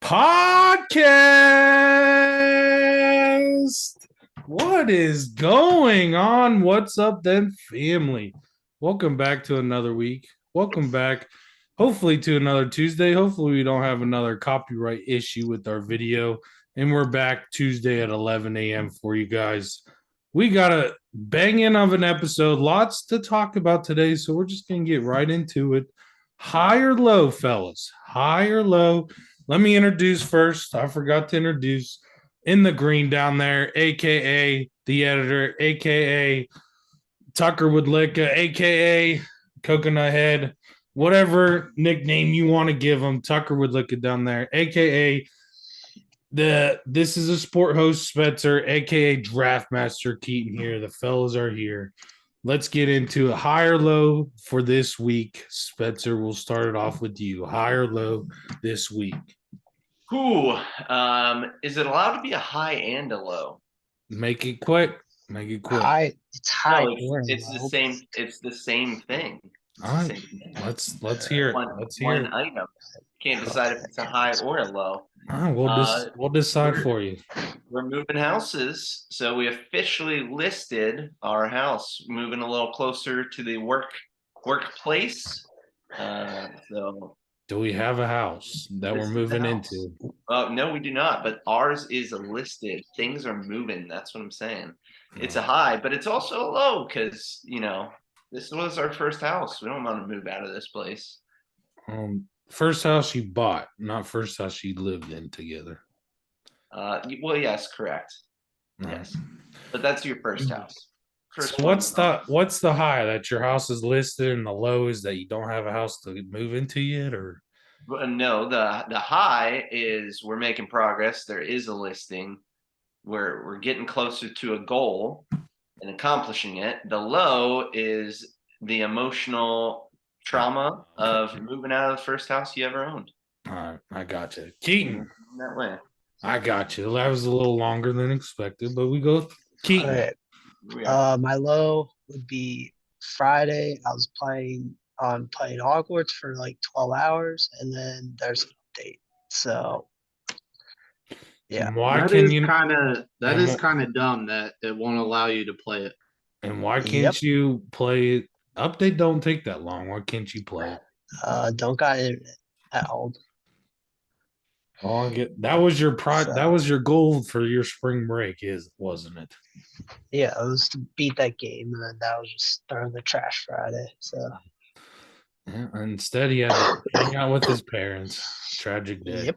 podcast. What is going on? What's up, then, family? Welcome back to another week. Welcome back, hopefully, to another Tuesday. Hopefully, we don't have another copyright issue with our video. And we're back Tuesday at 11 a.m. for you guys. We got a banging of an episode, lots to talk about today. So we're just going to get right into it. High or low, fellas? High or low? Let me introduce first. I forgot to introduce in the green down there, aka the editor, aka Tucker Woodlicka, aka Coconut Head, whatever nickname you want to give him. Tucker Woodlicka down there, aka this is a sport host Spencer, aka Draft Master Keaton here. The fellas are here. Let's get into a high or low for this week. Spencer, we'll start it off with you. High or low this week? Ooh, is it allowed to be a high and a low? Make it quick. Make it quick. It's high. No, it's the same. It's the same thing. All right, let's hear it. Let's hear One it. item. Can't decide if it's a high or a low. All right, we'll decide for you. We're moving houses, so we officially listed our house, moving a little closer to the workplace. So do we have a house that we're moving into? No, we do not. But ours is listed. Things are moving. That's what I'm saying. It's a high, but it's also a low because this was our first house. We don't want to move out of this place. First house you bought, not first house you lived in together. Well, yes, correct. Yes, but that's your first house. So what's the high that your house is listed and the low is that you don't have a house to move into yet, or? No, the high is we're making progress. There is a listing. We're getting closer to a goal and accomplishing it. The low is the emotional trauma of moving out of the first house you ever owned. All right, I got you, Keaton. That way. I got you. That was a little longer than expected, but we go Keaton. Right. My low would be Friday. I was playing Hogwarts for like 12 hours, and then there's an update. So, yeah. Why that is kind of dumb that it won't allow you to play it. And why can't you play it? Update don't take that long. Why can't you play it? Don't got internet at old. Oh, that was your that was your goal for your spring break, wasn't it? Yeah, it was to beat that game, and then that was just throwing the trash Friday. So yeah, instead he had to hang out with his parents. Tragic day. Yep,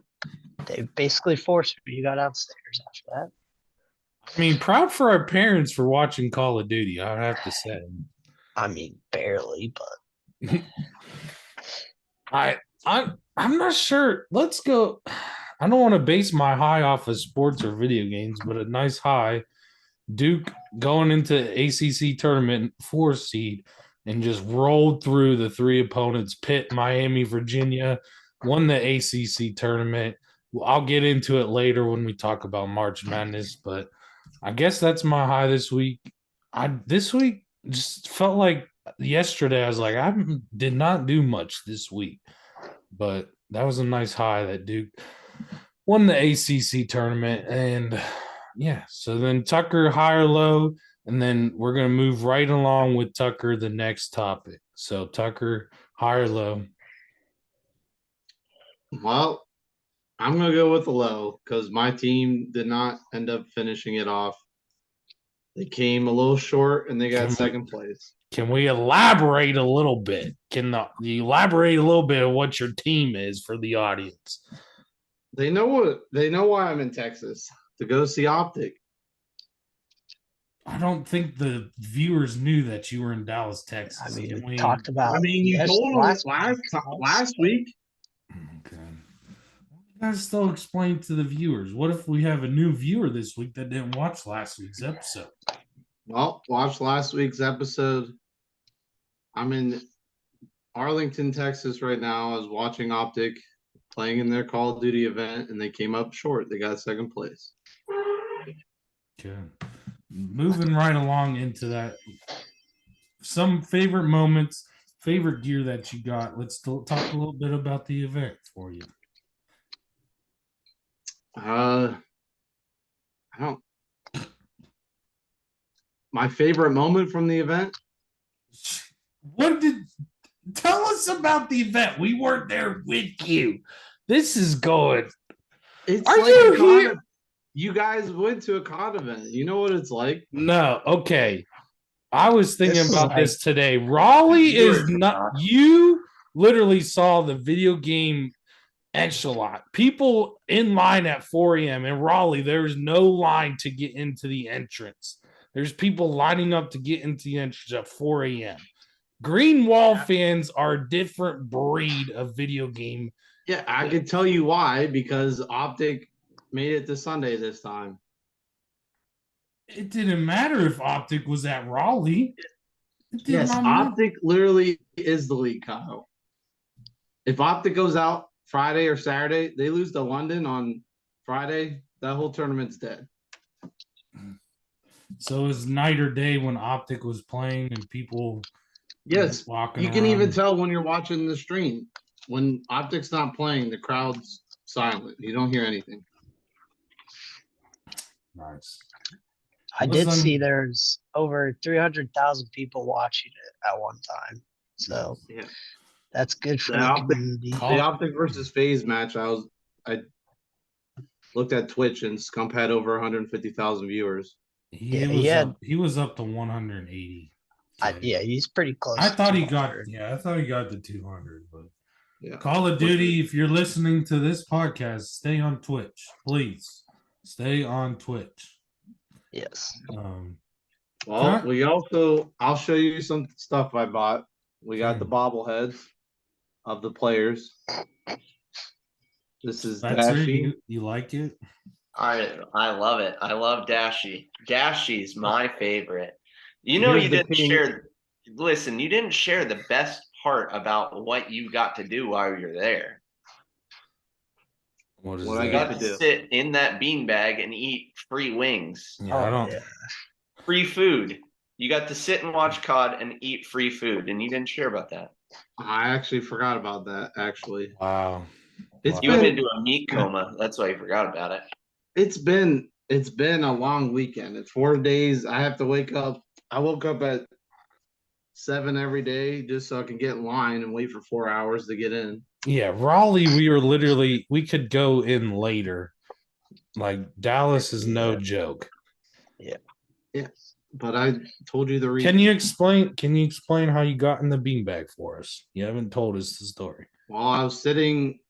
they basically forced me. You got downstairs after that. I mean, proud for our parents for watching Call of Duty. I have to say. I mean, barely, but I'm not sure. Let's go. I don't want to base my high off of sports or video games, but a nice high. Duke going into ACC tournament 4 seed and just rolled through the 3 opponents: Pitt, Miami, Virginia. Won the ACC tournament. I'll get into it later when we talk about March Maddness, but I guess that's my high this week. This week just felt like yesterday. I was like, I did not do much this week, but that was a nice high that Duke won the ACC tournament. And yeah, so then Tucker, high or low, and then we're going to move right along with Tucker, the next topic. So Tucker, high or low? Well, I'm going to go with the low because my team did not end up finishing it off. They came a little short and they got second place. Can we elaborate a little bit? Can you elaborate a little bit of what your team is for the audience? They know why I'm in Texas, to go see Optic. I don't think the viewers knew that you were in Dallas, Texas. I mean, we talked about. I mean, you told them last week. Okay. You guys still explain to the viewers. What if we have a new viewer this week that didn't watch last week's episode? Well, watch last week's episode. I'm in Arlington, Texas right now. I was watching Optic playing in their Call of Duty event, and they came up short. They got second place. Okay. Moving right along into that. Some favorite moments, favorite gear that you got. Let's talk a little bit about the event for you. I don't. My favorite moment from the event. What did tell us about the event? We weren't there with you. This is going. It's Are like you a here? You guys went to a con event. You know what it's like. No, okay. I was thinking This is about like- this today. Raleigh You is were not. not. You literally saw the video game extra lot. People in line at 4 a.m. in Raleigh. There's no line to get into the entrance. There's people lining up to get into the entrance at 4 a.m. Green Wall fans are a different breed of video game. Yeah, I could tell you why, because Optic made it to Sunday this time. It didn't matter if Optic was at Raleigh. It did Yes, not matter. Optic literally is the league, Kyle. If Optic goes out Friday or Saturday, they lose to London on Friday, that whole tournament's dead. So it was night or day when Optic was playing and people Yes, walking you can even around. tell when you're watching the stream. When Optic's not playing, the crowd's silent. You don't hear anything. Nice. I did Listen- see there's over 300,000 people watching it at one time. So Yeah. that's good for The the Optic- community. The Optic versus FaZe match, I looked at Twitch and Scump had over 150,000 viewers. He was up to 180. Yeah, he's pretty close. I to thought he 200. got the 200, but Yeah. Call of Duty, if you're listening to this podcast, stay on Twitch. Please. Stay on Twitch. Yes. Well, I'll show you some stuff I bought. We got the bobbleheads of the players. This is That's Dashy. you like it? I love it. I love Dashy. Dashy's my favorite. You know, Here's you the didn't king. share. Listen, you didn't share the best part about what you got to do while you're there. What is What that? I You got got to to do. sit in that beanbag and eat free wings, Yeah, I don't. Yeah. free food. You got to sit and watch COD and eat free food, and you didn't share about that. I actually forgot about that. Actually, Wow. It's You went been- into a meat coma. That's why you forgot about it. it's been a long weekend. It's 4 days. I have to wake up. I woke up at 7 every day just so I can get in line and wait for 4 hours to get in. Yeah, Raleigh, we could go in later. Like Dallas is no joke. But I told you the reason. Can you explain how you got in the beanbag for us? You haven't told us the story. While I was sitting,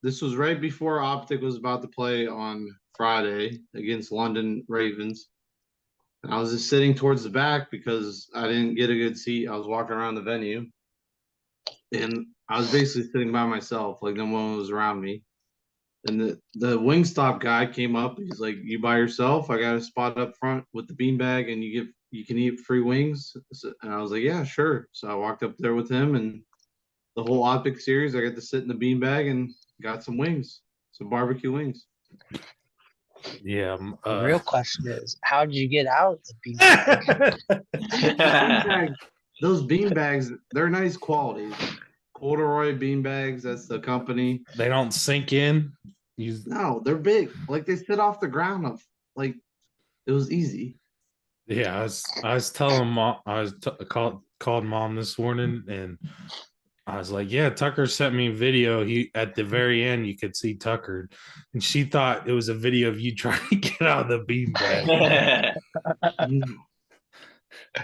this was right before Optic was about to play on Friday against London Ravens. And I was just sitting towards the back because I didn't get a good seat. I was walking around the venue. And I was basically sitting by myself, like no one was around me. And the Wingstop guy came up. He's like, "You by yourself? I got a spot up front with the beanbag, and you can eat free wings." And I was like, "Yeah, sure." So I walked up there with him, and the whole Optic series, I got to sit in the beanbag and got some wings, some barbecue wings. Yeah. The real question is, how did you get out of the beanbag? Beanbags, those beanbags, they're nice quality. Corduroy beanbags, that's the company. They don't sink in. No, they're big. Like they sit off the ground. Like it was easy. Yeah, I was telling mom, called mom this morning, and I was like, "Yeah, Tucker sent me a video. He at the very end, you could see Tucker, and she thought it was a video of you trying to get out of the beanbag."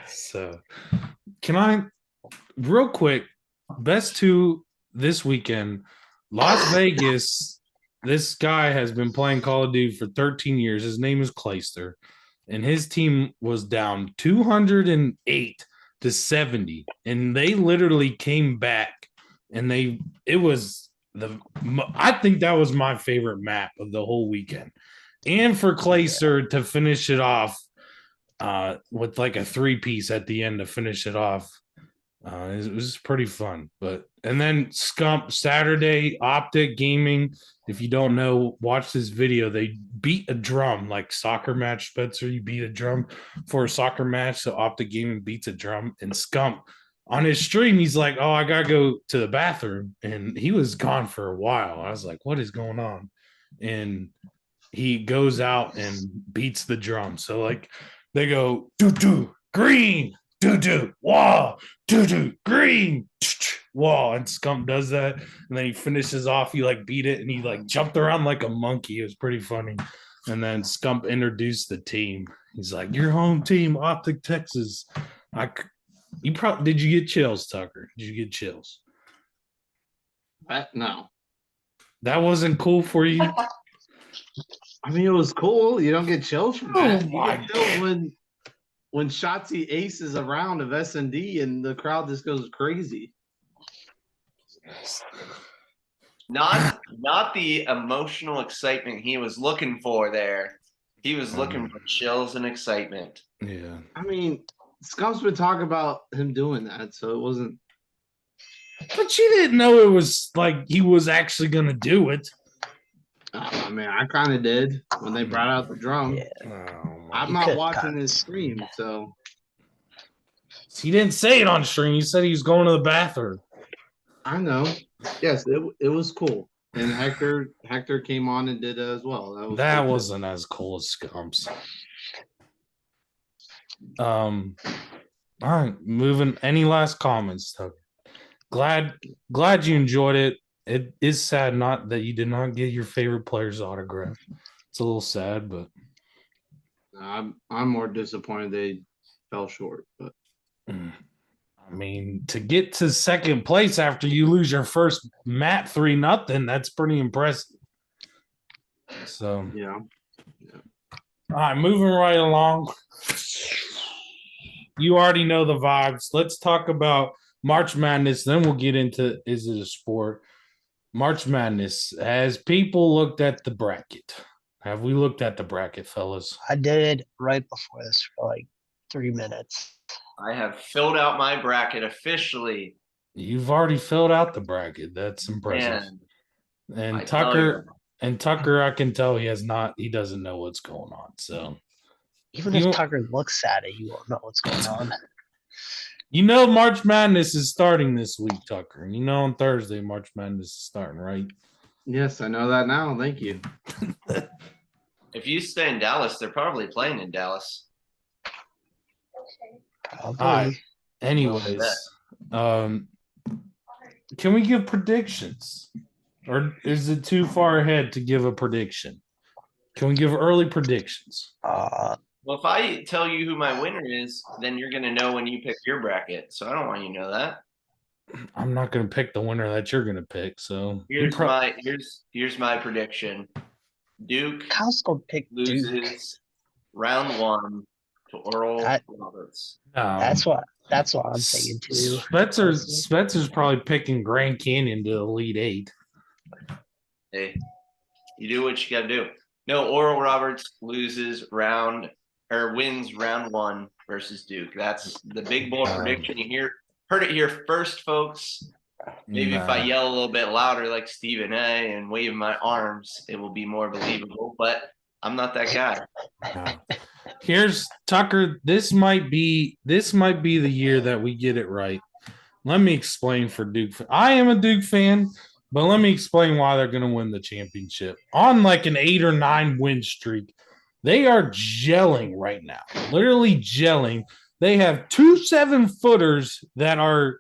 So, can I, real quick, best two this weekend, Las Vegas. This guy has been playing Call of Duty for 13 years. His name is Clayster, and his team was down 208 to 70, and they literally came back, and I think that was my favorite map of the whole weekend, and for Clayster to finish it off with like a 3-piece at the end to finish it off. It was pretty fun. And then Scump Saturday, Optic Gaming. If you don't know, watch this video. They beat a drum like soccer match, Spencer. You beat a drum for a soccer match. So Optic Gaming beats a drum. And Scump on his stream, he's like, "Oh, I gotta go to the bathroom." And he was gone for a while. I was like, "What is going on?" and he goes out and beats the drum. So like they go doo green, doo wall, doo green, wall, and Scump does that, and then he finishes off. He like beat it, and he like jumped around like a monkey. It was pretty funny. And then Scump introduced the team. He's like, "Your home team, Optic Texas." Did you get chills, Tucker? Did you get chills? No. That wasn't cool for you. I mean, it was cool. You don't get chills from that. You my get chills when Shotzi aces a round of S&D and the crowd just goes crazy. Not the emotional excitement he was looking for there. He was looking for chills and excitement. Yeah. I mean, Scump's been talking about him doing that, so it wasn't. But she didn't know it was like he was actually going to do it. I mean, I kind of did when they brought out the drum. Yeah. I'm not watching his stream, so. He didn't say it on stream. He said he was going to the bathroom. I know. Yes, it was cool. And Hector came on and did it as well. That wasn't as cool as Scumps. All right, moving. Any last comments, Tucker? Glad you enjoyed it. It is sad not that you did not get your favorite player's autograph. It's a little sad, but I'm more disappointed they fell short. But I mean, to get to second place after you lose your first mat 3-0, that's pretty impressive. So yeah. All right, moving right along. You already know the vibes. Let's talk about March Madness. Then we'll get into is it a sport? March Madness. Has people looked at the bracket? Have we looked at the bracket, fellas? I did right before this for like 3 minutes. I have filled out my bracket officially. You've already filled out the bracket. That's impressive. And Tucker, I can tell he doesn't know what's going on. So even if Tucker looks at it, you won't know what's going on. You know March Madness is starting this week, Tucker. And you know on Thursday March Madness is starting, right? Yes, I know that now. Thank you. If you stay in Dallas, they're probably playing in Dallas. All right. Anyways, can we give predictions? Or is it too far ahead to give a prediction? Can we give early predictions? Well, if I tell you who my winner is, then you're going to know when you pick your bracket. So I don't want you to know that. I'm not going to pick the winner that you're going to pick. So here's my prediction. Duke loses Duke. Round 1 to Oral Roberts. That's what I'm thinking too. Spencer's probably picking Grand Canyon to Elite 8. Hey, you do what you got to do. No, Oral Roberts wins round 1 versus Duke. That's the big bold prediction. You heard it here first, folks. Maybe if I yell a little bit louder like Stephen A and wave my arms, it will be more believable. But I'm not that guy. Here's Tucker. This might be the year that we get it right. Let me explain for Duke. I am a Duke fan, but let me explain why they're going to win the championship. On like an 8 or 9 win streak, they are gelling right now. Literally gelling. They have 2 7-footers that are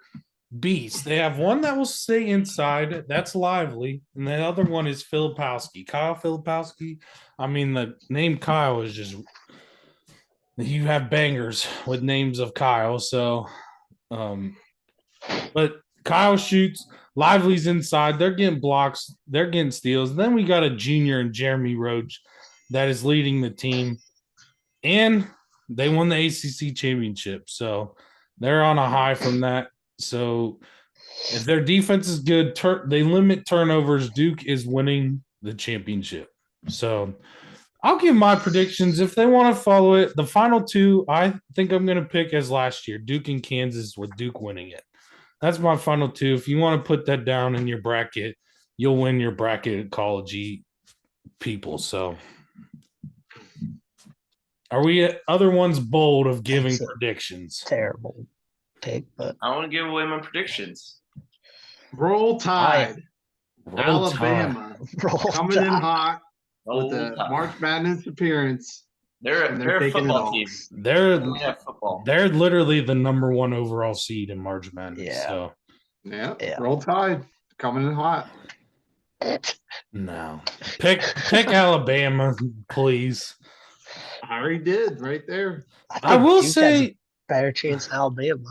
beasts. They have one that will stay inside. That's Lively. And the other one is Filipowski. Kyle Filipowski. I mean, the name Kyle is just – you have bangers with names of Kyle. So, but Kyle shoots. Lively's inside. They're getting blocks. They're getting steals. And then we got a junior in Jeremy Roach that is leading the team. And they won the ACC championship. So they're on a high from that. So if their defense is good, they limit turnovers. Duke is winning the championship. So I'll give my predictions. If they want to follow it, the final 2, I think I'm going to pick as last year, Duke and Kansas, with Duke winning it. That's my final 2. If you want to put that down in your bracket, you'll win your bracket, college people. So are we other ones bold of giving predictions? Terrible pick, but I want to give away my predictions. Roll Tide. Roll Alabama Roll coming in Tide. hot with Oh, the March Madness appearance. they're and a taking it football all. team. They're They have football. they're literally the number one overall seed in March Madness. Yeah. So Yeah. Yeah. Roll Tide coming in hot. no. Pick Alabama, please. I already did right there. I think will Duke has a say better chance than Alabama.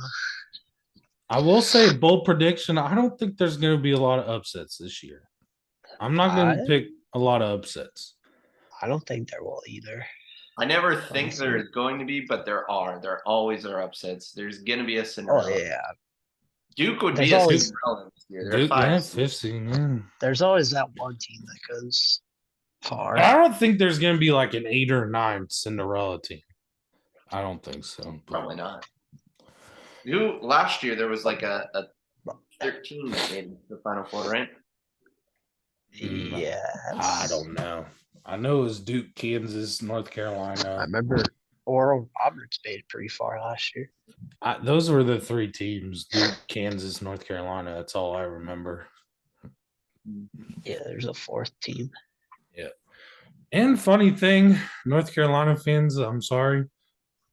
bold prediction. I don't think there's going to be a lot of upsets this year. I'm not going to pick a lot of upsets. I don't think there will either. I never think Honestly. there's going to be, but there are. There always are upsets. There's going to be a Oh Cinderella. yeah. Duke would There's be a always- Cinderella this year. They're Duke, five. yeah, seed. 15. Yeah. There's always that one team that goes far. I don't think there's going to be like an 8 or 9 Cinderella team. I don't think so. But Probably not. Last year there was like a 13 that made the Final Four, right? Yeah. I don't know. I know it was Duke, Kansas, North I Carolina. remember Oral Roberts made it pretty far last year. Those were the 3 teams: Duke, Kansas, North Carolina. That's all I remember. Yeah, there's a fourth team. And funny thing, North Carolina fans, I'm sorry.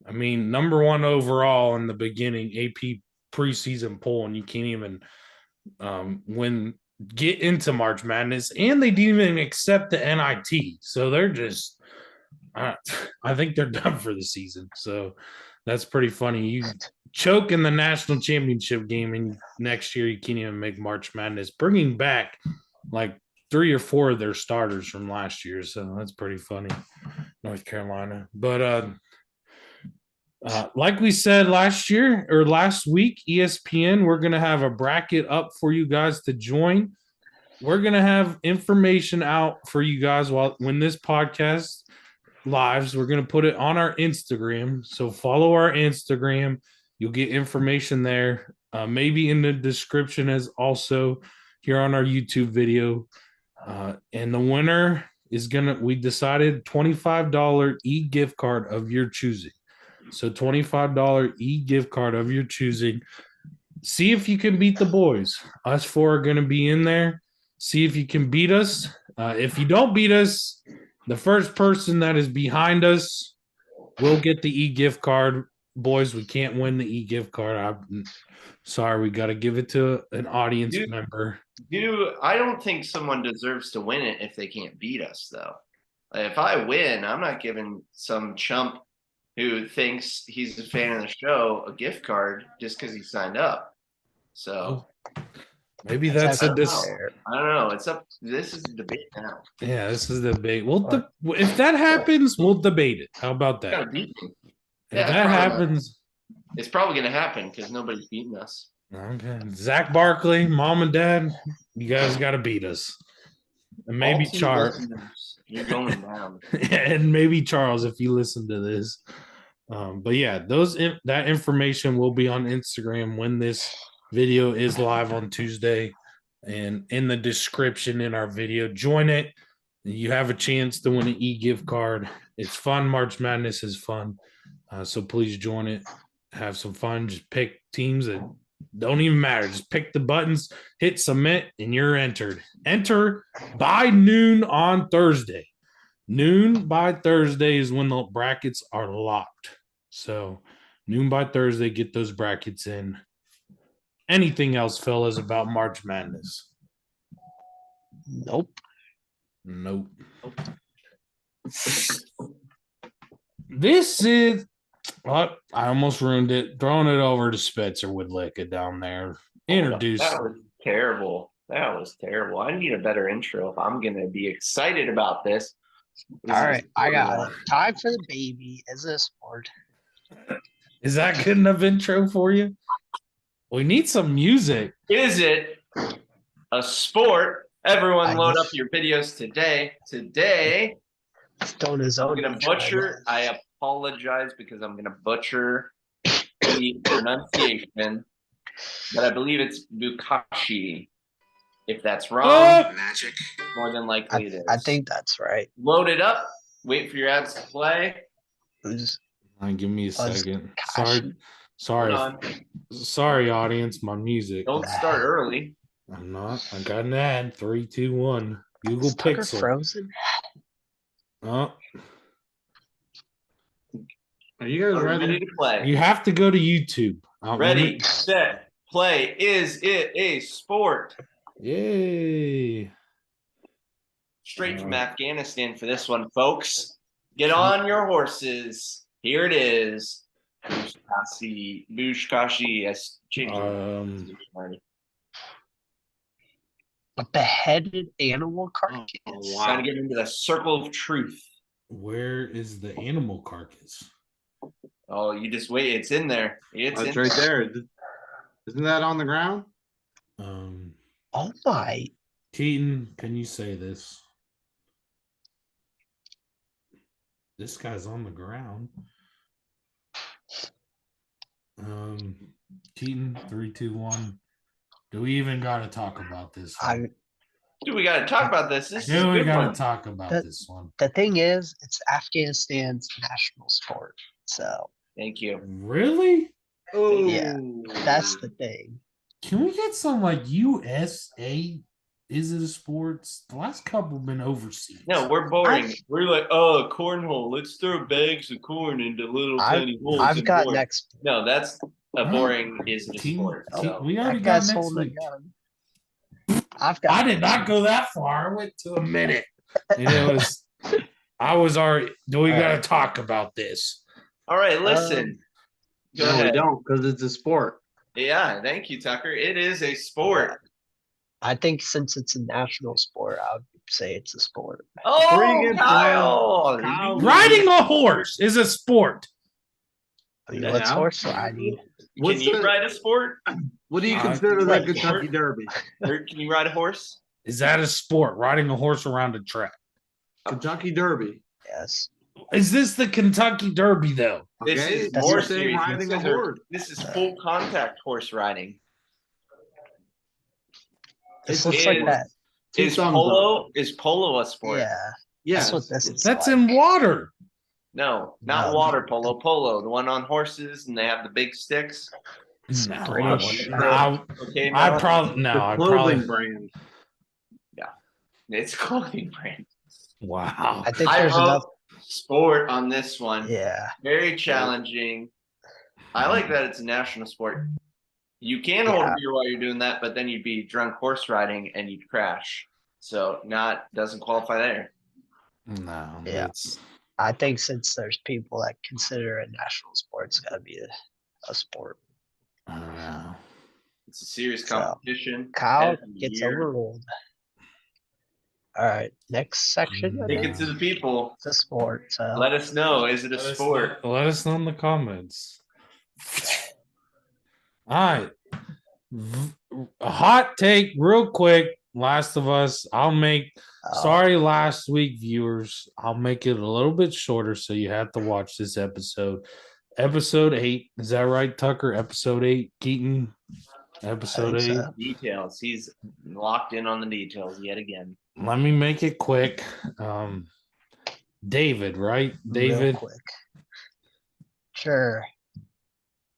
I mean, number 1 overall in the beginning, AP preseason poll, and you can't even get into March Madness, and they didn't even accept the NIT. So they're just, I think they're done for the season. So that's pretty funny. You choke in the national championship game, and next year you can't even make March Madness, bringing back like 3 or 4 of their starters from last year. So that's pretty funny, North Carolina. But like we said last week, ESPN, we're going to have a bracket up for you guys to join. We're going to have information out for you guys when this podcast lives. We're going to put it on our Instagram. So follow our Instagram. You'll get information there. Maybe in the description as also here on our YouTube video. And the winner is we decided $25 e-gift card of your choosing. So $25 e-gift card of your choosing. See if you can beat the boys. Us 4 are going to be in there. See if you can beat us. If you don't beat us, the first person that is behind us will get the e-gift card. Boys, we can't win the e-gift card. I'm sorry, we got to give it to an audience member. I don't think someone deserves to win it if they can't beat us, though. If I win, I'm not giving some chump who thinks he's a fan of the show a gift card just because he signed up. So maybe that's a I don't know. It's up. This is a debate now. Yeah, this is the debate. If that happens, we'll debate it. How about that? Gotta beat me. If Yeah, that happens, it's probably going to happen because nobody's beating us. okay. Zach Barkley, mom and dad, you guys got to beat us. And maybe Charles. You're going down. And maybe Charles, if you listen to this. But yeah, that information will be on Instagram when this video is live on Tuesday, and in the description in our video. Join it. You have a chance to win an e-gift card. It's fun. March Madness is fun. So please join it. Have some fun. Just pick teams that don't even matter. Just pick the buttons, hit submit, and you're entered. Enter by noon on Thursday. Noon by Thursday is when the brackets are locked. So noon by Thursday, get those brackets in. Anything else, fellas, about March Madness? Nope. This is what I almost ruined it. Throwing it over to Spencer Woodlicka down there. Introduce. That was terrible. I need a better intro if I'm going to be excited about this. All right, I got it. Time for the baby as a sport. Is that good enough intro for you? We need some music. Is it a sport? Everyone load up your videos today. Today, Stone his own. I'm going to butcher. I apologize because I'm going to butcher the pronunciation, but I believe it's Bukashi. If that's wrong, magic. More than likely it is. I think that's right. Load it up. Wait for your ads to play. Give me a second. Hold on. Sorry, audience. My music. Don't start early. I'm not. I got an ad. 3, 2, 1. Google Is Tucker Pixel. frozen? Oh, Are you guys Are we ready ready? to play? you have to go to YouTube. Ready, set, play. Is it a sport? Yay. Straight from Uh, Afghanistan for this one, folks. Get on your horses. Here it is. Bushkashi. A beheaded animal carcass. wow. Trying to get into the circle of truth. Where is the animal carcass? Oh, you just wait. It's in there. It's That's in right there. Isn't that on the ground? Oh my. Keaton, can you say this? This guy's on the ground. Keaton, 3, 2, 1. Do we even got to talk about this one? Dude, we got to talk about this. This is a Do we good got one. to talk about this one? The thing is, it's Afghanistan's national sport. So Thank you. Really? Oh, yeah, that's the thing. Can we get some like USA? Is it a sports? The last couple have been overseas. No, we're boring. We're like, oh, cornhole. Let's throw bags of corn into little tiny holes. I've in got corn. next. No, that's a boring is a Team- sport. So. we already That got guy's next holding week. a gun. I've got. I did not go that far. I went to a minute, and it was. I was already. Do we got to talk about this? All right, listen. Go no, ahead. we don't, because it's a sport. Yeah, thank you, Tucker. It is a sport. I think since it's a national sport, I would say it's a sport. Oh, Kyle! Kyle. Riding a horse is a sport. I mean, Yeah. what's horse riding? Can you ride a sport? What do you I- consider the Like Kentucky Derby? Or can you ride a horse? Is that a sport? Riding a horse around a track. Kentucky Derby. Yes. Is this the Kentucky Derby though? This Okay, is That's more what- serious. riding a horse. This is full contact horse riding. This It looks like is- that. Is polo a sport? Yeah. Yes. That's what this is. That's like. in water. No, not No. water polo. Polo, the one on horses and they have the big sticks. No, I British. wouldn't. No, Okay, I Mel? probably no. The I clothing probably. brand. It's clothing brand. Wow. I think I there's wrote enough. sport on this one. Yeah. Very challenging. I like that it's a national sport. You can hold a Yeah. beer while you're doing that, but then you'd be drunk horse riding and you'd crash. So doesn't qualify there. No. Yeah. It's I think since there's people that consider it national sport, it's got to be a sport. I don't know. It's a serious So, competition. Kyle every gets year. overruled. All right, next section. Mm. Take it to the people. It's a sport. So Let us know. Is it a sport? Let us know in the comments. All right. A hot take, real quick. Last of Us. Sorry, last week, viewers. I'll make it a little bit shorter so you have to watch this episode. Episode 8. Is that right, Tucker? Episode 8. Keaton. Episode 8. so. Details. He's locked in on the details yet again. Let me make it quick. David, right? Real David. quick. Sure.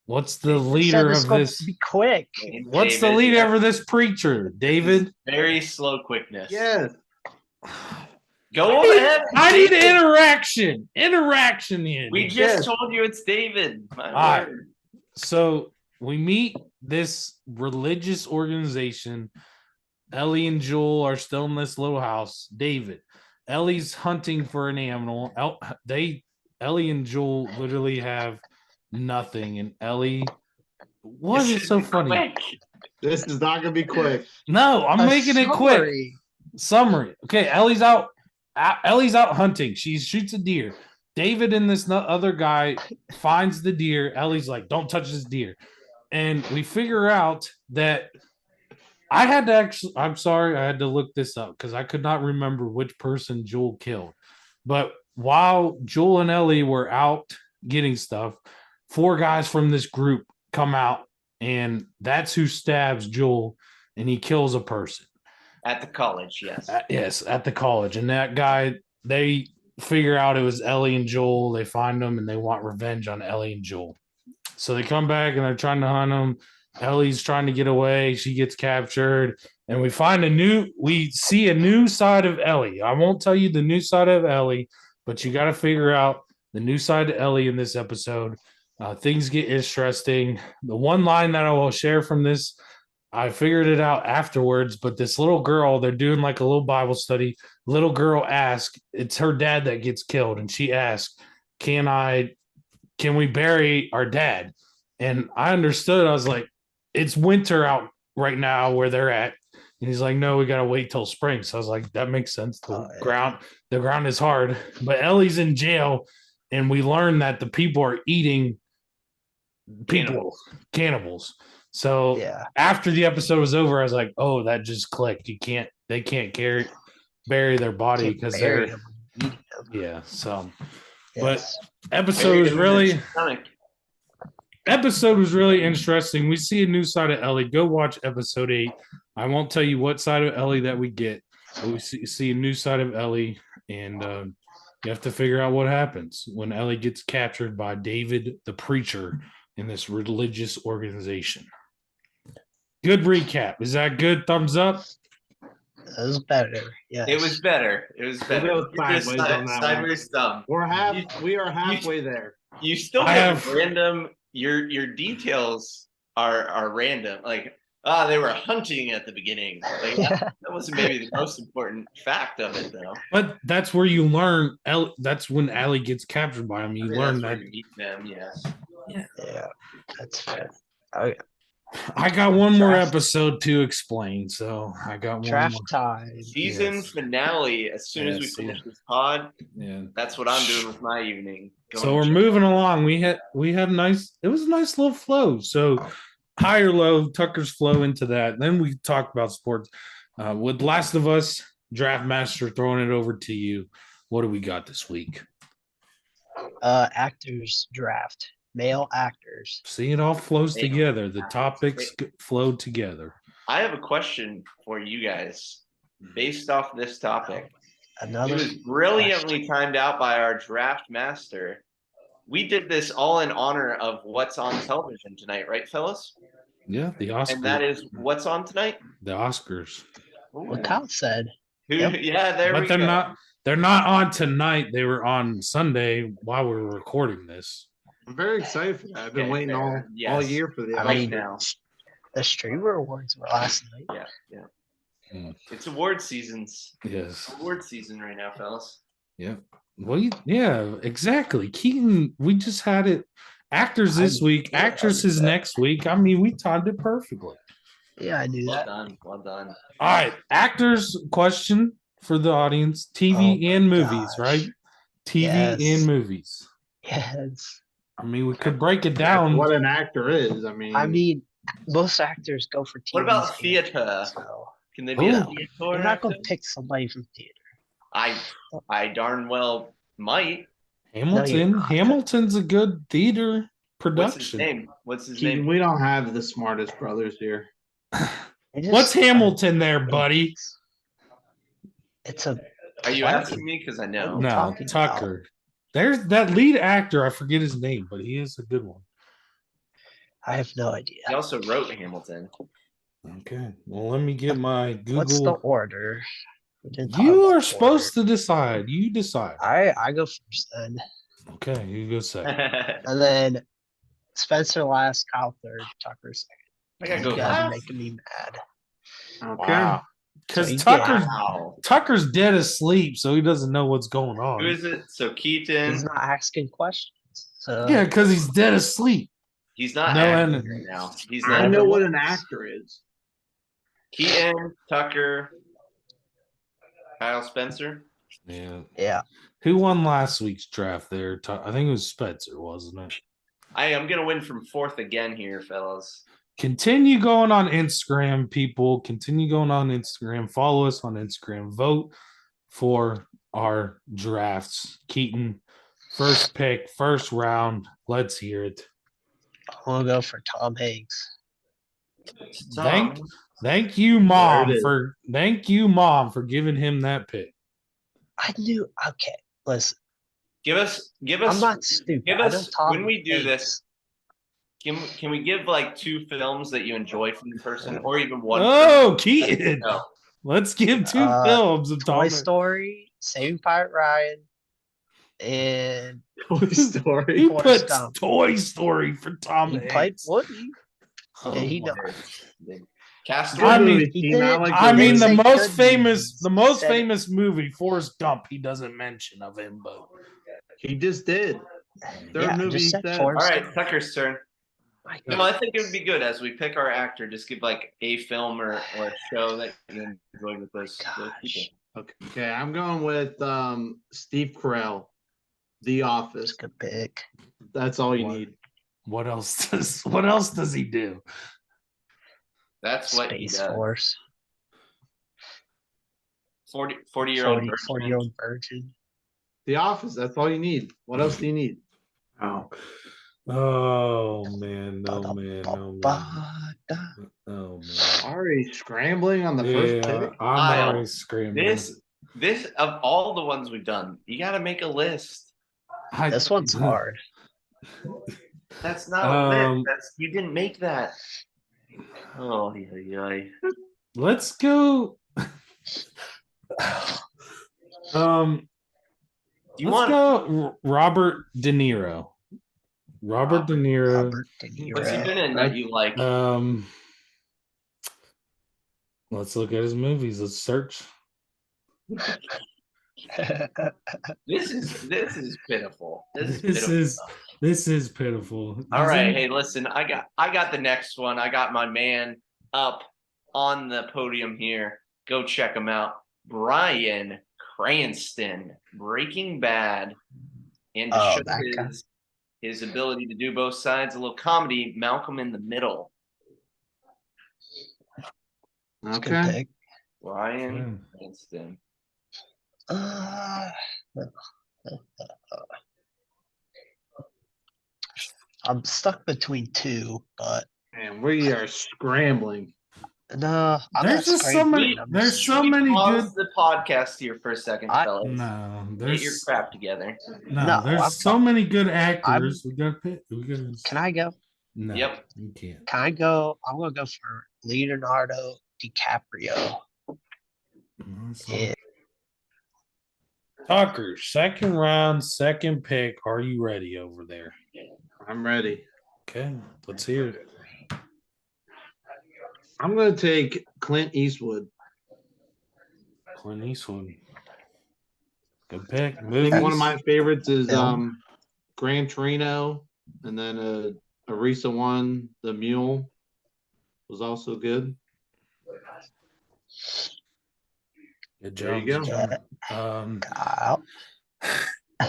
What's the You leader said of supposed this? to be quick. What's the David, leader of this preacher? David? Very slow quickness. Yes. Go ahead. I need David. interaction. Interaction in. We just Yes. told you it's David. My right. word. So we meet this religious organization. Ellie and Joel are still in this little house. David. Ellie's hunting for an animal. Ellie and Joel literally have nothing. And Ellie, what This is so is funny? quick. This is not gonna be quick. No, I'm A making it quick. summary. Summary. Okay, Ellie's out hunting. She shoots a deer. David and this other guy finds the deer. Ellie's like, "Don't touch this deer," and we figure out that I had to actually. I'm sorry, I had to look this up because I could not remember which person Joel killed. But while Joel and Ellie were out getting stuff, 4 guys from this group come out, and that's who stabs Joel, and he kills a person. At the college, yes. Yes, at the college. And that guy, they figure out it was Ellie and Joel. They find them and they want revenge on Ellie and Joel. So they come back and they're trying to hunt them. Ellie's trying to get away. She gets captured, and we see a new side of Ellie. I won't tell you the new side of Ellie, but you got to figure out the new side of Ellie in this episode. Things get interesting. The one line that I will share from this, I figured it out afterwards, but this little girl, they're doing like a little Bible study. Little girl asks, it's her dad that gets killed, and she asks, can we bury our dad? And I understood. I was like, it's winter out right now where they're at. And he's like, no, we gotta wait till spring. So I was like, that makes sense. The ground is hard. But Ellie's in jail, and we learn that the people are eating cannibals. So after the episode was over, I was like, oh, that just clicked. They can't bury their body because they're so but episode was really interesting. We see a new side of Ellie. Go watch episode 8. I won't tell you what side of Ellie that we get, but we see a new side of Ellie, and you have to figure out what happens when Ellie gets captured by David the preacher in this religious organization. Good recap. Is that good? Thumbs up? It was better. Yeah. It was better. Sideways thumb. We are halfway there. You still have random. Your details are random. Like, they were hunting at the beginning. Like, that wasn't maybe the most important fact of it, though. But that's where you learn. That's when Ellie gets captured by him. You learn that. You meet them, yes. Yeah, that's fair. Oh, yeah. I got one more episode to explain, so I got draft one time. Season finale. As soon as we finish this pod, that's what I'm doing with my evening. So we're moving along. We had it was a nice little flow. So high or low, Tucker's flow into that. Then we talked about sports. With Last of Us, Draft Master, throwing it over to you. What do we got this week? Actors draft. Male actors. See, it all flows together. The topics flow together. I have a question for you guys based off this topic. It was brilliantly timed out by our draft master. We did this all in honor of what's on television tonight, right, fellas? Yeah, the Oscars. And that is what's on tonight? The Oscars. What Kyle said. Yeah, there we go. They're not on tonight. They were on Sunday while we were recording this. I'm very excited for that. I've been waiting all year for the right now. The streamer awards were last night. Yeah. It's award seasons. Yes. Award season right now, fellas. Yeah. Well, exactly. Keaton, we just had it. Actors this week, actresses next week. I mean, we timed it perfectly. Yeah, I knew that. Well done. All right. Actors question for the audience. TV and movies, right? TV and movies. Yes. I mean, we could break it down. What an actor is. I mean, most actors go for TV. What about theater? So. Can they be a theater? You're not going to pick somebody from theater. I darn well might. Hamilton's a good theater production. What's his name? We don't have the smartest brothers here. What's Hamilton there, buddy? Are you asking me? Because I know. No, Tucker. There's that lead actor. I forget his name, but he is a good one. I have no idea. He also wrote Hamilton. Okay. Well, let me get my Google. What's the order? You are supposed to decide. You decide. I go first then. Okay, you go second. And then Spencer last, Kyle third, Tucker second. I gotta go. You guys are making me mad. Okay. Wow. Because Tucker's dead asleep, so he doesn't know what's going on. Who is it? So Keaton. He's not asking questions. So yeah, because he's dead asleep. He's not acting right now. I know what an actor is. Keaton, Tucker, Kyle, Spencer. Yeah. Who won last week's draft there? I think it was Spencer, wasn't it? I'm going to win from fourth again here, fellas. Continue going on Instagram, people. Continue going on Instagram. Follow us on Instagram. Vote for our drafts. Keaton, first pick, first round. Let's hear it. We'll go for Tom Hanks. Thank you, Mom, for giving him that pick. I knew. Okay, listen. Give us. I'm not stupid. Give us when we do this. Can we give like 2 films that you enjoy from the person, or even one? Oh, film? Keaton. No. Let's give 2 films of Toy Tom. Story, Saving Private Ryan, and Toy Story. Who Forrest puts Gump. Toy Story for Tom He played Hanks? Woody. Oh, Yeah, he my- Cast. I Good mean- movie, He team. did- like I didn't mean, the say most good famous, movies. He said- famous movie, Forrest Gump. He doesn't mention of him, but He just did. Third Yeah, I movie just he said said. All Forrest right, Gump. Tucker's turn. My No, I think it would be good as we pick our actor. Just give like a film or a show that you enjoy with those people. Okay, I'm going with Steve Carell, The That's Office. a good pick. That's all you What? need. what else does he do? That's what he Space does. Force. 40-year-old 40-year-old virgin. The Office. That's all you need. What else do you need? Oh man, no man, no man, Ba-da-ba-da. oh man. Already scrambling on the first Yeah, pick. I'm Kyle, already screaming. This of all the ones we've done, you got to make a list. This one's hard. That's not lit. Um, You didn't make that. Oh, yeah. Let's go. You Let's want? go Robert De Niro. Robert De Niro. Robert De What's he Niro. been in that you like? Let's look at his movies. Let's search. This is pitiful. This is pitiful. All right, hey, listen, I got the next one. I got my man up on the podium here. Go check him out. Bryan Cranston, Breaking Bad, and to show that guy. his ability to do both sides, a little comedy, Malcolm in the Middle. That's a good Okay. pick. Bryan Cranston. I'm stuck between 2, but And we are scrambling. no, I'm There's not just so scrambling. many. I'm There's just- so many good. Pause the podcast here for a second, fellas. No, Get your there's crap together. No, there's I'm so fine. many good actors. We gotta pick. Can I go? No, Yep. you can't. Can I go? I'm gonna go for Leonardo DiCaprio. Yeah. Tucker, second round, second pick. Are you ready over there? I'm ready. Okay, let's hear it. I'm going to take Clint Eastwood. Clint Eastwood. Good pick. I think one of my favorites is Film. Gran Torino, and then a recent one, The Mule, was also good. Good There job. you go. good job. Kyle.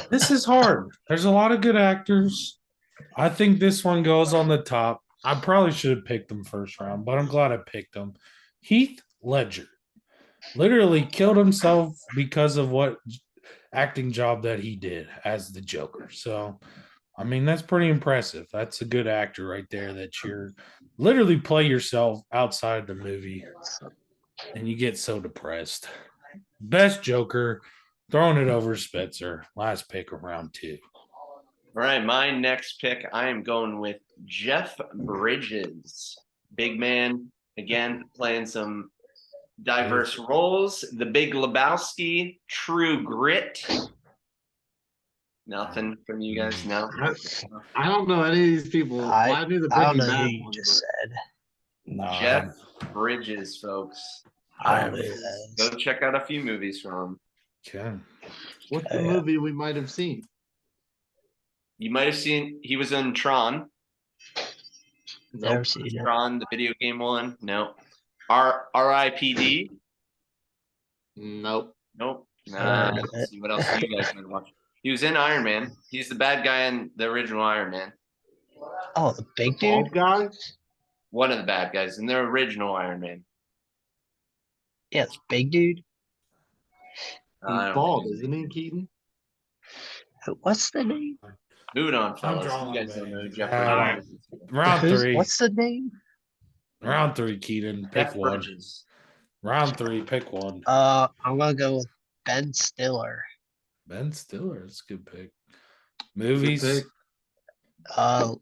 This is hard. There's a lot of good actors. I think this one goes on the top. I probably should have picked them first round, but I'm glad I picked them. Heath Ledger literally killed himself because of what acting job that he did as the Joker. So, I mean, that's pretty impressive. That's a good actor right there that you're literally play yourself outside the movie and you get so depressed. Best Joker, throwing it over Spencer. Last pick of round 2. All right, my next pick, I am going with Jeff Bridges. Big man, again, playing some diverse roles. The Big Lebowski, True Grit. Nothing from you guys now. I don't know any of these people. I knew the I don't Breaking know who Bad you one, just said. No, Jeff Bridges, folks. I don't know who that is. Go check out a few movies from him. okay. What's the movie we might have seen? You might have seen he was in Tron. Never seen it. Tron, the video game one. No. R.I.P.D. Nope. Nope. Heard of Let's see what else you guys might watch. He was in Iron Man. He's the bad guy in the original Iron Man. Oh, the big dude? Bald guy? One of the bad guys in the original Iron Man. Yeah, it's big dude. I He's don't bald, know. isn't he, Keaton? What's the name? Moving on, fellas. drawing You guys a don't know who blank. Jeff Alright. Bridges is. Round 3. What's the name? Round 3, Keaton. Pick Jeff one. Bridges. Round 3, pick one. I'm gonna go with Ben Stiller. Ben Stiller. That's a good pick. Movies. Good pick.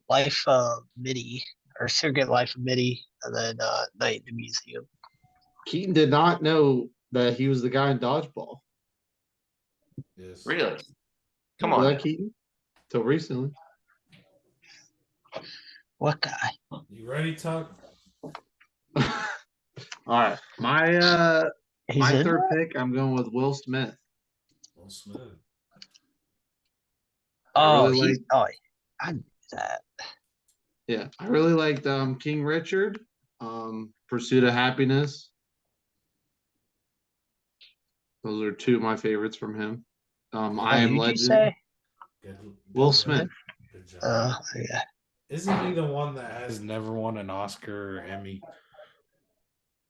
Life of Mitty, or Secret Life of Mitty, and then Night in the Museum. Keaton did not know that he was the guy in Dodgeball. Yes. Really? Come Remember on. that, Keaton? Till recently. What guy? You ready, Tuck? All right. My He's in third that? pick, I'm going with Will Smith. Will Smith. Oh, really he's like- I knew that. Yeah, I really liked King Richard, Pursuit of Happiness. Those are two of my favorites from him. I Am Who'd you Legend. say? Good, Will good Smith. Good job. Yeah. Isn't he the one that has never won an Oscar or Emmy?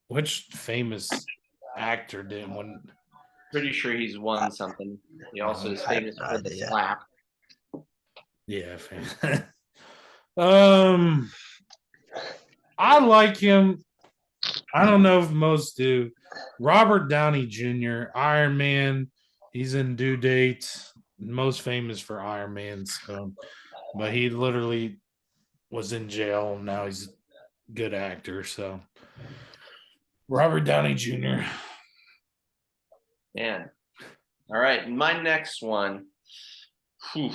Which famous actor didn't win? Pretty sure he's won something. He also is I have famous no for the idea. slap. Yeah, I like him. I don't know if most do. Robert Downey Jr., Iron Man. He's in Due Date. Most famous for Iron Man. So, but he literally was in jail. And now he's a good actor. So, Robert Downey Jr. Man. All right. My next one. Whew.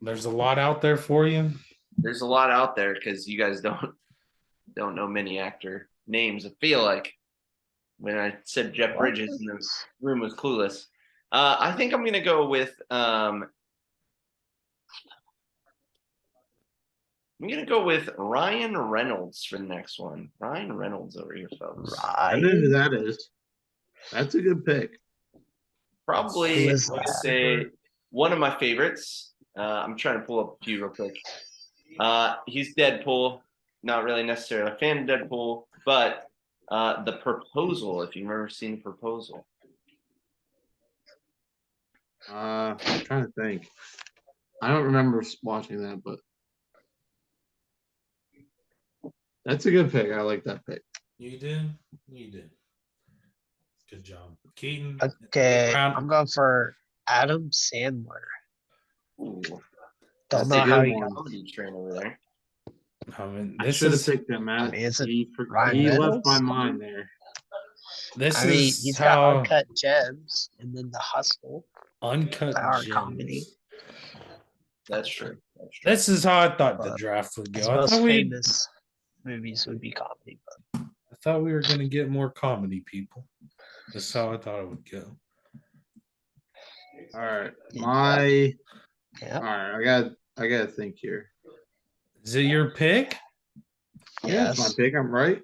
There's a lot out there for you. There's a lot out there because you guys don't know many actor names. I feel like when I said Jeff Bridges and the room was clueless. I think I'm gonna go with I'm gonna go with Ryan Reynolds for the next one. Ryan Reynolds over here, folks. I know who that is. That's a good pick. Probably, I is would that? say one of my favorites. I'm trying to pull up a few real quick. He's Deadpool. Not really necessarily a fan of Deadpool, but The Proposal, if you've ever seen The Proposal. I'm trying to think. I don't remember watching that, but that's a good pick. I like that pick. You did? You did. Good job. Keaton. Okay, Round- I'm going for Adam Sandler. Ooh, Don't That's know a how good he one. got. comedy train over there. I mean, I this should have is picked him, Matt. I mean, is it he Ryan left Reynolds? my mind there. this I mean, is he's got how Uncut Gems and then The Hustle. uncut Our gems. comedy. That's true. This is how I thought the draft would His go. most famous movies would be comedy. But I thought we were going to get more comedy people. That's how I thought it would go. All right, yeah, all right. I got to think here. Is it your pick? Yeah, it's my yes. pick. I'm right.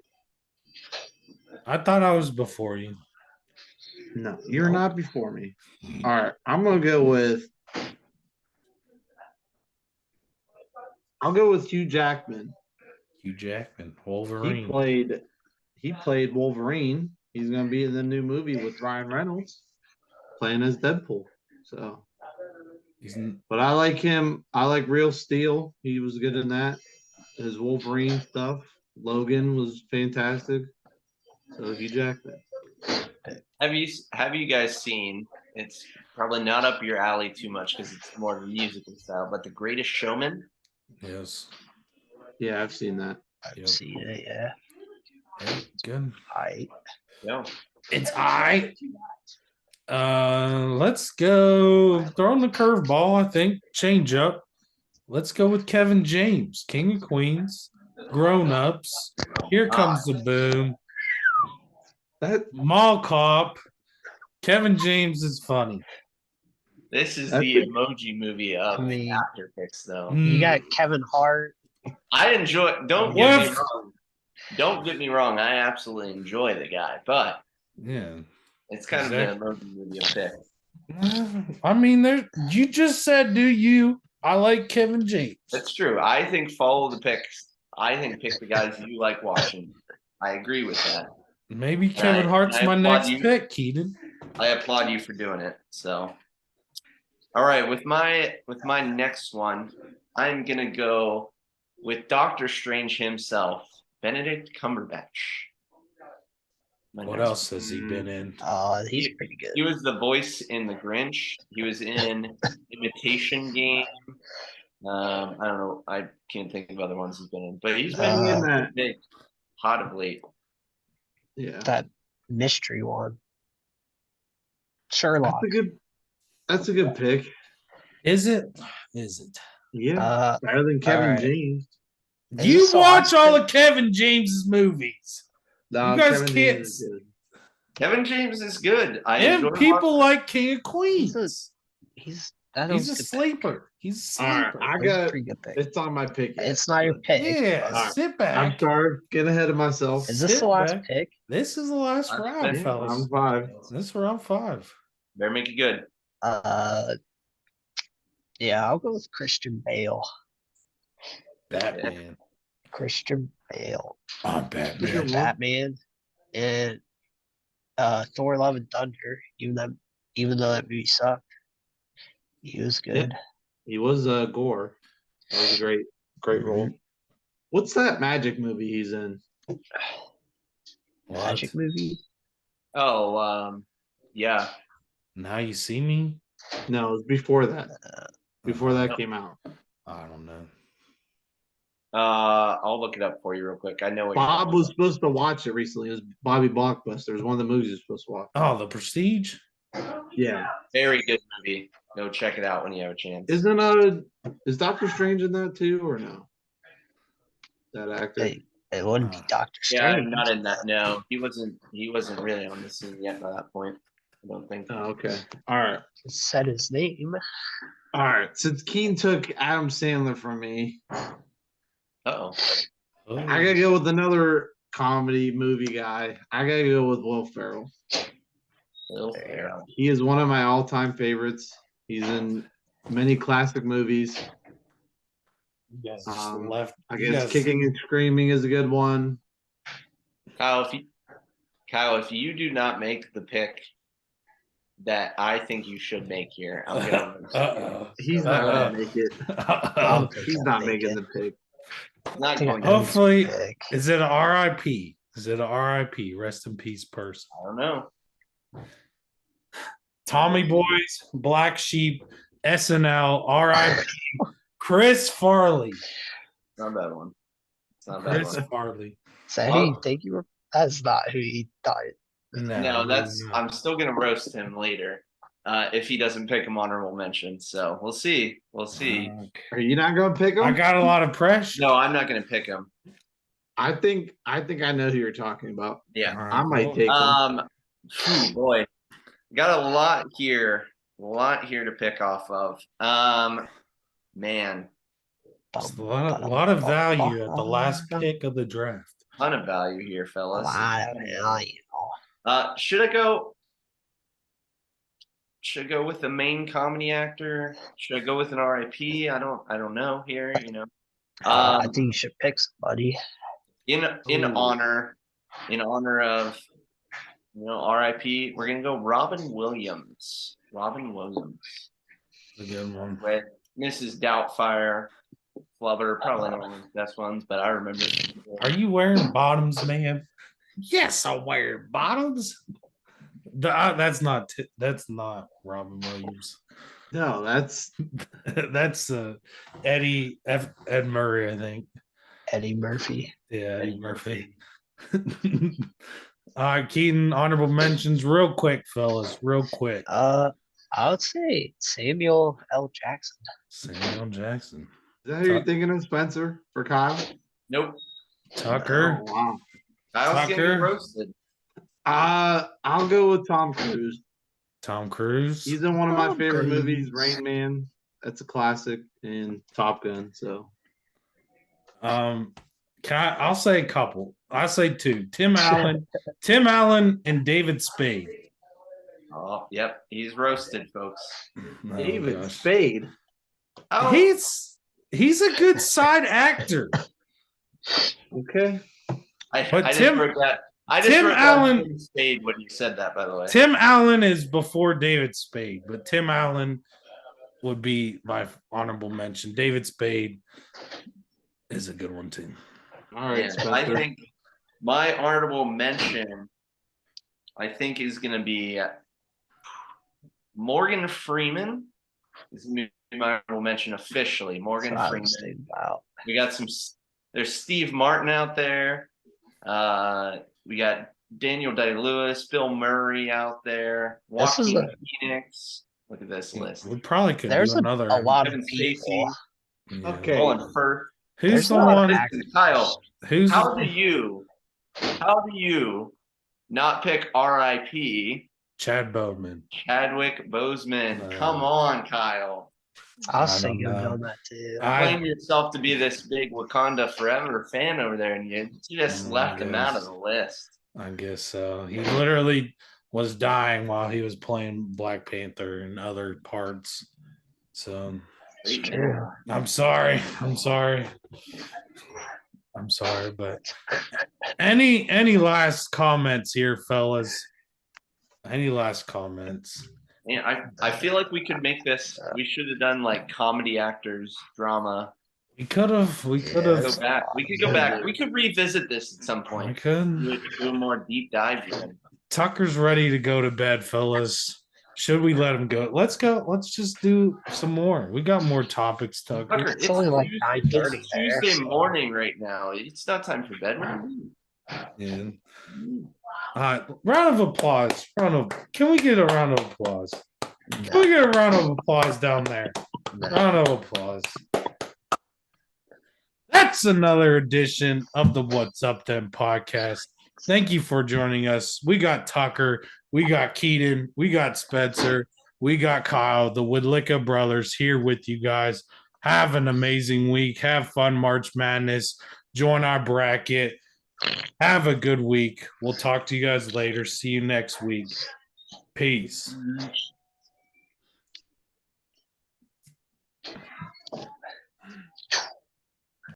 I thought I was before you. No, you're not before me. All right, I'm gonna go with. I'll go with Hugh Jackman. Hugh Jackman, He Wolverine. played Wolverine. He's gonna be in the new movie with Ryan Reynolds, playing as Deadpool. So, but I like him. I like Real Steel. He was good in that. His Wolverine stuff. Logan was fantastic. So Hugh Jackman. Have you guys seen? It's probably not up your alley too much because it's more of a musical style. But The Greatest Showman. Yes. Yeah, I've seen that. I've seen it. Yeah, Good. Yeah. It's let's go. Throwing the curveball, I think. Change up. Let's go with Kevin James, King of Queens, Grown Ups. Here comes the boom. Mall Cop. Kevin James is funny. This is the emoji movie of actor picks, though. You got Kevin Hart. I enjoy. Don't get me wrong. Don't get me wrong. I absolutely enjoy the guy, but yeah, it's kind of an emoji movie of picks. I mean, you just said, "Do you?" I like Kevin James. That's true. I think follow the picks. I think pick the guys you like watching. I agree with that. Maybe Kevin Hart's my next pick, Keaton. I applaud you for doing it. So, all right, with my next one, I'm gonna go with Doctor Strange himself, Benedict Cumberbatch. What else has he been in? He's pretty good. He was the voice in The Grinch. He was in Imitation Game. I don't know. I can't think of other ones he's been in, but he's been Uh, in that. big, hot of late. Yeah, that mystery one. that's Sherlock. That's a good pick. Is it? Is it? Yeah, better than Kevin alright. James. Is You this the watch last all pick? of Kevin James's movies. No, You guys Kevin can't. James is good. Kevin James is good. I enjoy And people watching. like King of He's Queens. that He's was a good pick. sleeper. He's a All right, sleeper. I That was a got pretty good pick. it's on my pick. Yet, It's not your but- pick. Yeah, but- Alright, sit I'm back. sorry, get ahead of myself. Is this Sit the last back. pick? This is the last Last round, pick. fellas. Round 5. This is round 5. Better make it good. Yeah, I'll go with Christian Bale. Batman. Christian Bale. I'm Good Batman. one. Batman and Thor: Love and Thunder. Even though that movie sucked, he was good. He was Gore. That was a great role. What's that magic movie he's in? Magic movie. Oh, yeah. Now you see me? No, it was before that. Before that no. came out. I don't know. I'll look it up for you real quick. I know what Bob was supposed to watch it recently. It was Bobby Blockbuster. It was one of the movies he was supposed to watch. Oh, The Prestige? Yeah. Very good movie. Go check it out when you have a chance. Is Doctor Strange in that too or no? That actor. It wouldn't be Doctor Yeah, Strange. not in that. No, he wasn't really on the scene yet by that point. I don't think. Oh, okay. All right. Said his name. All right. Since Keen took Adam Sandler from me, Uh-oh. Oh. I gotta go with another comedy movie guy. I gotta go with Will Ferrell. Will Ferrell. He is one of my all-time favorites. He's in many classic movies. You guys just left. I you guess guys- Kicking and Screaming is a good one. Kyle, if you do not make the pick that I think you should make here, I'm gonna. Uh-oh. He's not Uh-oh. gonna make it. Uh-oh. He's not making the pick. Not think I going. know his Hopefully, pick. is it a RIP? Is it a RIP? Rest in peace, person. I don't know. Tommy Boys, Black Sheep, SNL, RIP, Chris Farley. Not a bad one. It's not a bad Chris one. Farley. Is that who you think you were? That's not who you thought. No, that's. no. I'm still gonna roast him later. If he doesn't pick him honorable mention, so we'll see. We'll see. Are you not gonna pick him? I got a lot of pressure. No, I'm not gonna pick him. I think I know who you're talking about. Yeah. All right, I might well, take him. Boy, got a lot here to pick off of. Man, just a lot of value at the last pick of the draft. ton of value here, fellas. Wow. Should I go? Should I go with the main comedy actor? Should I go with an RIP? I don't know here. You know, I think you should pick somebody. in Ooh. honor of RIP, we're gonna go Robin Williams. Robin Williams A good one. with Mrs. Doubtfire, Flubber, probably not one of the best ones, but I remember. Are you wearing bottoms, man? Yes, I wear bottoms. That's not Robin Williams. No, that's That's Ed Murray, I think. Eddie Murphy. Yeah, Eddie Murphy. All right, Keaton, honorable mentions real quick, fellas, real quick. I would say Samuel L. Jackson. Samuel Jackson. is that who you're thinking of, Spencer, for Kyle? Nope. Tucker. Oh, wow. I was Tucker. getting roasted. I'll go with Tom Cruise. Tom Cruise. He's in one of my Tom favorite Cruise. movies, Rain Man. That's a classic, and Top Gun. So I'll say a couple. I'll say two. Tim Allen and David Spade. Oh, yep. He's roasted, folks. Oh, David gosh. Spade. Oh, He's a good side actor. Okay. I But just Tim- wrote that. I just Tim wrote Allen- Tim Spade when you said that, by the way. Tim Allen is before David Spade, but Tim Allen would be my honorable mention. David Spade is a good one too. All right, Yeah, Spencer. I think my honorable mention, is going to be Morgan Freeman This is my will mention officially. Morgan That's what I Freeman. was thinking about. We got there's Steve Martin out there. We got Daniel Day-Lewis, Bill Murray out there. This is Joaquin Phoenix. Look at this list. We probably could There's do another. a lot of Kevin people. Spacey. Yeah. Okay. Colin Firth. Who's There's the a lot of one? actors. Kyle, Who's how do you not pick R.I.P. Chad Boseman? Chadwick Boseman? Come on, Kyle. I was I don't thinking of know. doing that too. Claim yourself to be this big Wakanda Forever fan over there, and you just left him out of Yes. the list. I guess so. He literally was dying while he was playing Black Panther and other parts. So It's true. I'm sorry. But any last comments here, fellas? Any last comments? Yeah, I feel like we could make this. We should have done like comedy actors, drama. We could have. Go back. We could go back. We could revisit this at some I point. could. Do a more deep dive. Even. Tucker's ready to go to bed, fellas. Should we let him go? Let's go. Let's just do some more. We got more topics, Tucker. Tucker, It's only like Tuesday- 9:30 It's there, Tuesday so- morning right now. It's not time for bed. What do you Yeah. All right. Round of applause. Can we get a round of applause? Can we get a round of applause down there? Round of applause. That's another edition of the What's Up Then podcast. Thank you for joining us. We got Tucker, we got Keaton, we got Spencer, we got Kyle, the Woodlicka brothers here with you guys. Have an amazing week. Have fun, March Madness. Join our bracket. Have a good week. We'll talk to you guys later. See you next week. Peace.